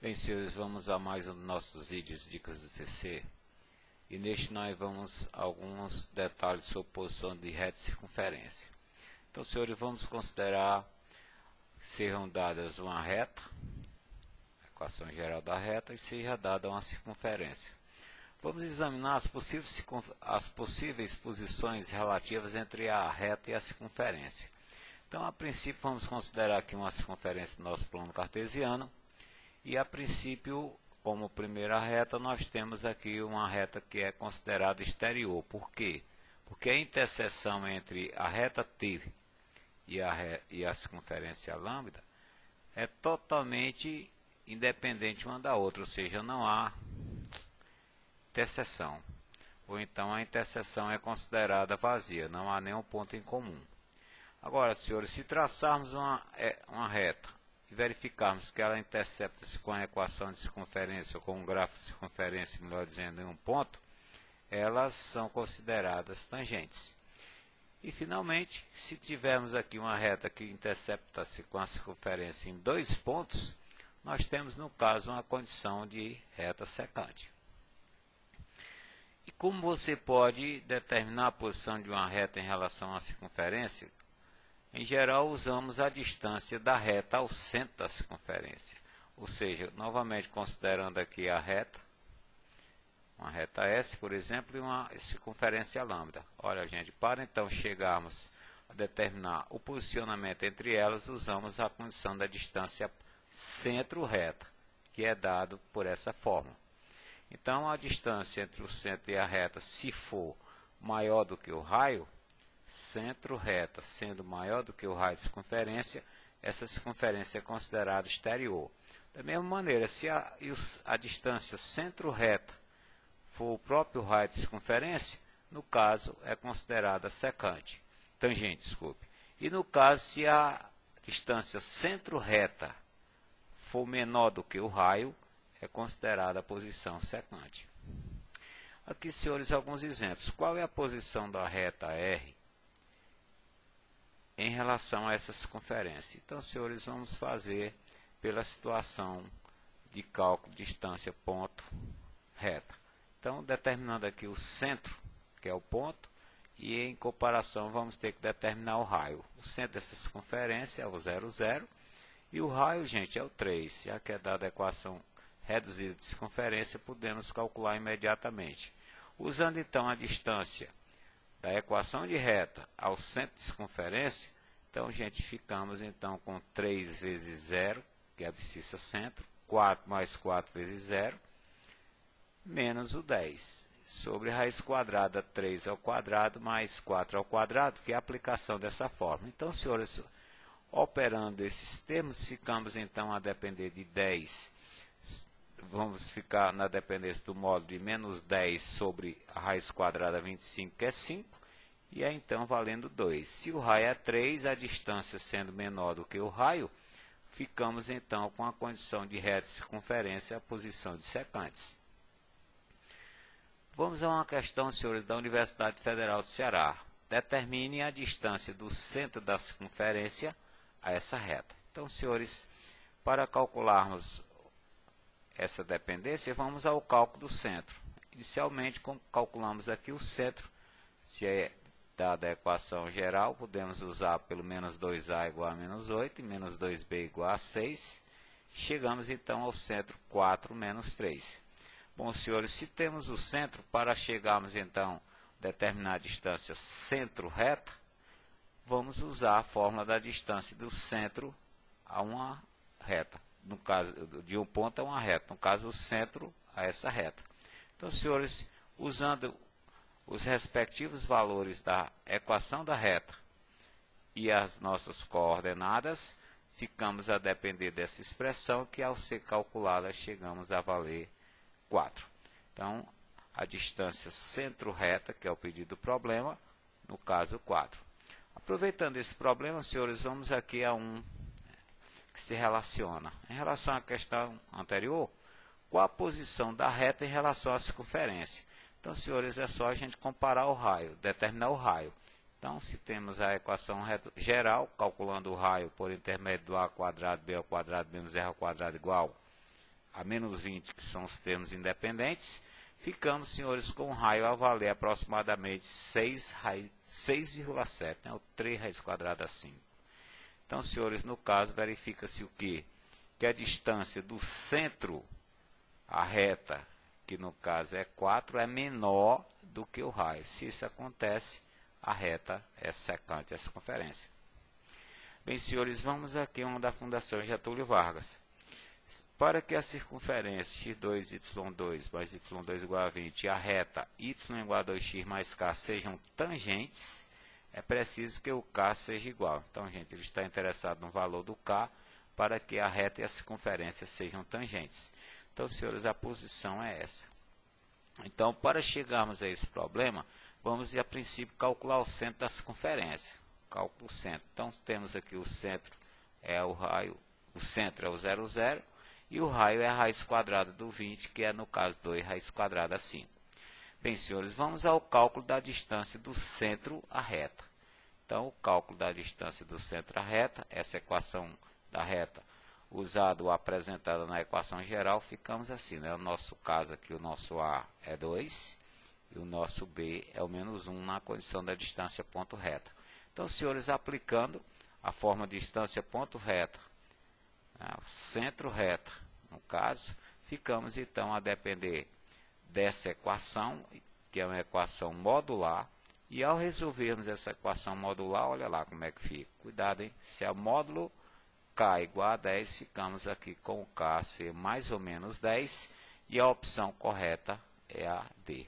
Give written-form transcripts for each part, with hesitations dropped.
Bem, senhores, vamos a mais um dos nossos vídeos Dicas do TC. E neste nós vamos a alguns detalhes sobre posição de reta e circunferência. Então, senhores, vamos considerar que sejam dadas uma reta, a equação geral da reta, e seja dada uma circunferência. Vamos examinar as possíveis posições relativas entre a reta e a circunferência. Então, a princípio, vamos considerar aqui uma circunferência do nosso plano cartesiano. E a princípio, como primeira reta, nós temos aqui uma reta que é considerada exterior. Por quê? Porque a interseção entre a reta T e a circunferência lambda é totalmente independente uma da outra, ou seja, não há interseção. Ou então a interseção é considerada vazia, não há nenhum ponto em comum. Agora, senhores, se traçarmos uma reta e verificarmos que ela intercepta-se com a equação de circunferência ou com um gráfico de circunferência, melhor dizendo, em um ponto, elas são consideradas tangentes. E, finalmente, se tivermos aqui uma reta que intercepta-se com a circunferência em dois pontos, nós temos, no caso, uma condição de reta secante. E como você pode determinar a posição de uma reta em relação à circunferência? Em geral, usamos a distância da reta ao centro da circunferência. Ou seja, novamente considerando aqui a reta, uma reta S, por exemplo, e uma circunferência lambda. Olha, gente, para então chegarmos a determinar o posicionamento entre elas, usamos a condição da distância centro-reta, que é dado por essa fórmula. Então, a distância entre o centro e a reta, se for maior do que o raio, centro-reta sendo maior do que o raio de circunferência, essa circunferência é considerada exterior. Da mesma maneira, se a distância centro-reta for o próprio raio de circunferência, no caso é considerada secante, tangente, desculpe. E no caso, se a distância centro-reta for menor do que o raio, é considerada a posição secante. Aqui, senhores, alguns exemplos. Qual é a posição da reta R em relação a essa circunferência? Então, senhores, vamos fazer pela situação de cálculo de distância ponto reta. Então, determinando aqui o centro, que é o ponto, e em comparação vamos ter que determinar o raio. O centro dessa circunferência é o 0, 0, e o raio, gente, é o 3. Já que é dada a equação reduzida de circunferência, podemos calcular imediatamente. Usando então a distância da equação de reta ao centro de circunferência, então, gente, ficamos então com 3 vezes 0, que é a abscissa centro, 4 mais 4 vezes 0, menos o 10, sobre raiz quadrada 3 ao quadrado mais 4 ao quadrado, que é a aplicação dessa fórmula. Então, senhores, operando esses termos, ficamos então a depender de 10, vamos ficar na dependência do módulo de menos 10 sobre a raiz quadrada 25, que é 5, e é então valendo 2. Se o raio é 3, a distância sendo menor do que o raio, ficamos então com a condição de reta e circunferência, a posição de secantes. Vamos a uma questão, senhores, da Universidade Federal do Ceará. Determine a distância do centro da circunferência a essa reta. Então, senhores, para calcularmos essa dependência, vamos ao cálculo do centro. Inicialmente, calculamos aqui o centro. Se é dada a equação geral, podemos usar pelo menos 2a igual a menos 8 e menos 2b igual a 6. Chegamos então ao centro 4 menos 3. Bom, senhores, se temos o centro, para chegarmos então a determinar a distância centro-reta, vamos usar a fórmula da distância do centro a uma reta. No caso, de um ponto a uma reta, no caso, o centro a essa reta. Então, senhores, usando os respectivos valores da equação da reta e as nossas coordenadas, ficamos a depender dessa expressão, que ao ser calculada, chegamos a valer 4. Então, a distância centro-reta, que é o pedido do problema, no caso 4. Aproveitando esse problema, senhores, vamos aqui a um que se relaciona. Em relação à questão anterior, qual a posição da reta em relação à circunferência? Então, senhores, é só a gente comparar o raio, determinar o raio. Então, se temos a equação geral, calculando o raio por intermédio do a quadrado, b ao quadrado, menos r ao quadrado igual a menos 20, que são os termos independentes, ficamos, senhores, com o raio a valer aproximadamente 6,7, né, ou 3 raiz quadrada a 5. Então, senhores, no caso, verifica-se o quê? Que a distância do centro à reta, que no caso é 4, é menor do que o raio. Se isso acontece, a reta é secante à circunferência. Bem, senhores, vamos aqui a uma da Fundação Getúlio Vargas. Para que a circunferência x2, y2 mais y2 igual a 20 e a reta y igual a 2x mais k sejam tangentes, é preciso que o k seja igual. Então, gente, ele está interessado no valor do k para que a reta e a circunferência sejam tangentes. Então, senhores, a posição é essa. Então, para chegarmos a esse problema, vamos, a princípio, calcular o centro da circunferência. Cálculo centro. Então, temos aqui o centro é o raio, o centro é o 0, 0, e o raio é a raiz quadrada do 20, que é, no caso, 2 raiz quadrada a 5. Bem, senhores, vamos ao cálculo da distância do centro à reta. Então, o cálculo da distância do centro à reta, essa equação da reta, usada ou apresentada na equação geral, ficamos assim, né? No nosso caso aqui, o nosso A é 2, e o nosso B é o menos 1 na condição da distância ponto reta. Então, senhores, aplicando a forma de distância ponto reta, centro reta, no caso, ficamos então a depender dessa equação, que é uma equação modular, e ao resolvermos essa equação modular, olha lá como é que fica. Cuidado, hein? Se é módulo k igual a 10, ficamos aqui com o k ser mais ou menos 10, e a opção correta é a D.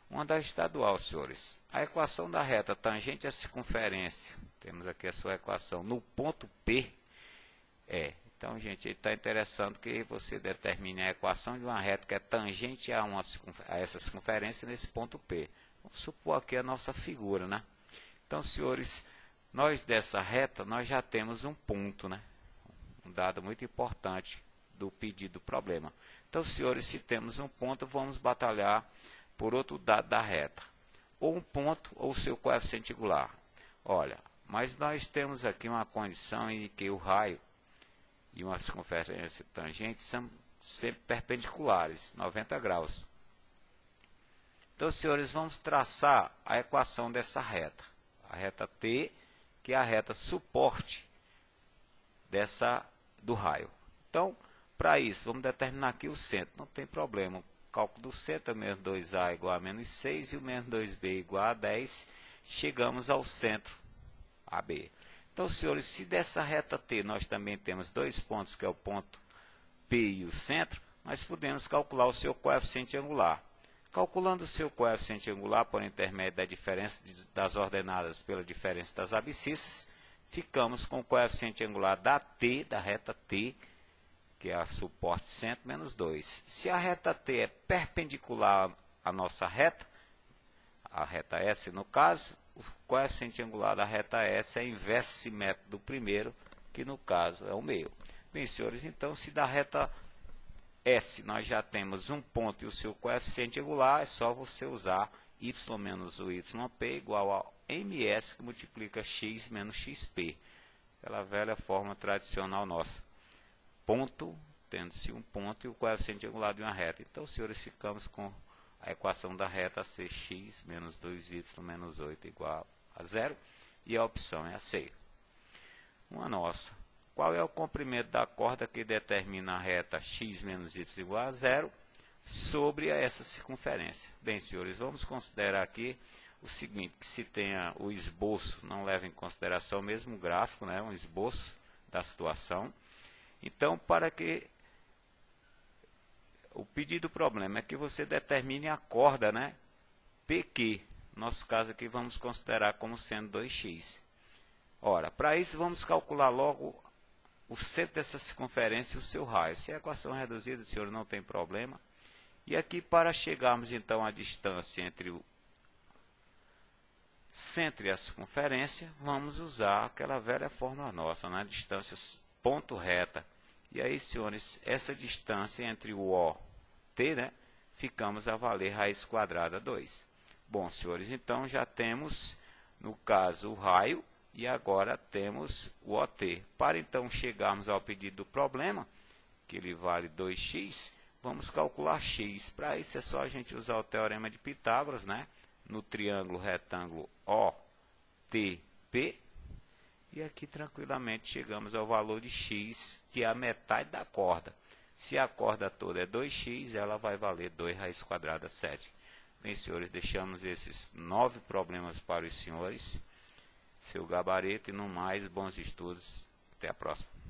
Uma da estadual, senhores. A equação da reta tangente à circunferência, temos aqui a sua equação no ponto P, então, gente, ele está interessando que você determine a equação de uma reta que é tangente a essa circunferência nesse ponto P. Vamos supor aqui a nossa figura, né? Então, senhores, nós dessa reta, nós já temos um ponto, né? Um dado muito importante do pedido do problema. Então, senhores, se temos um ponto, vamos batalhar por outro dado da reta. Ou um ponto, ou seu coeficiente angular. Olha, mas nós temos aqui uma condição em que o raio e uma circunferência tangente são sempre perpendiculares, 90 graus. Então, senhores, vamos traçar a equação dessa reta. A reta T, que é a reta suporte do raio. Então, para isso, vamos determinar aqui o centro. Não tem problema. O cálculo do centro é menos 2A igual a menos 6 e o menos 2B igual a 10. Chegamos ao centro, AB. Então, senhores, se dessa reta T nós também temos dois pontos, que é o ponto P e o centro, nós podemos calcular o seu coeficiente angular. Calculando o seu coeficiente angular por intermédio da diferença das ordenadas pela diferença das abscissas, ficamos com o coeficiente angular da T, da reta T, que é a suporte centro, menos 2. Se a reta T é perpendicular à nossa reta, a reta S no caso, o coeficiente angular da reta S é inverso simétrico do primeiro, que no caso é o meio. Bem, senhores, então se da reta S nós já temos um ponto e o seu coeficiente angular, é só você usar y menos o yp igual a ms, que multiplica x menos xp. Aquela velha forma tradicional nossa. Ponto, tendo-se um ponto e o coeficiente angular de uma reta. Então, senhores, ficamos com a equação da reta ser x menos 2y menos 8 igual a 0, e a opção é a C. Uma nossa. Qual é o comprimento da corda que determina a reta x menos y igual a 0 sobre essa circunferência? Bem, senhores, vamos considerar aqui o seguinte, que se tenha o esboço, não leva em consideração o mesmo gráfico, né, um esboço da situação. Então, para que o pedido do problema é que você determine a corda, né, PQ. No nosso caso aqui, vamos considerar como sendo 2x. Ora, para isso, vamos calcular logo o centro dessa circunferência e o seu raio. Se a equação é reduzida, senhor, não tem problema. E aqui, para chegarmos, então, à distância entre o centro e a circunferência, vamos usar aquela velha fórmula nossa, na distância ponto reta. E aí, senhores, essa distância entre o O e T, né, ficamos a valer raiz quadrada 2. Bom, senhores, então já temos, no caso, o raio e agora temos o OT. Para então chegarmos ao pedido do problema, que ele vale 2x, vamos calcular x. Para isso é só a gente usar o teorema de Pitágoras, né? No triângulo retângulo OTP. E aqui tranquilamente chegamos ao valor de x, que é a metade da corda. Se a corda toda é 2x, ela vai valer 2 raiz quadrada 7. Bem, senhores, deixamos esses 9 problemas para os senhores. Seu gabarito e no mais, bons estudos. Até a próxima.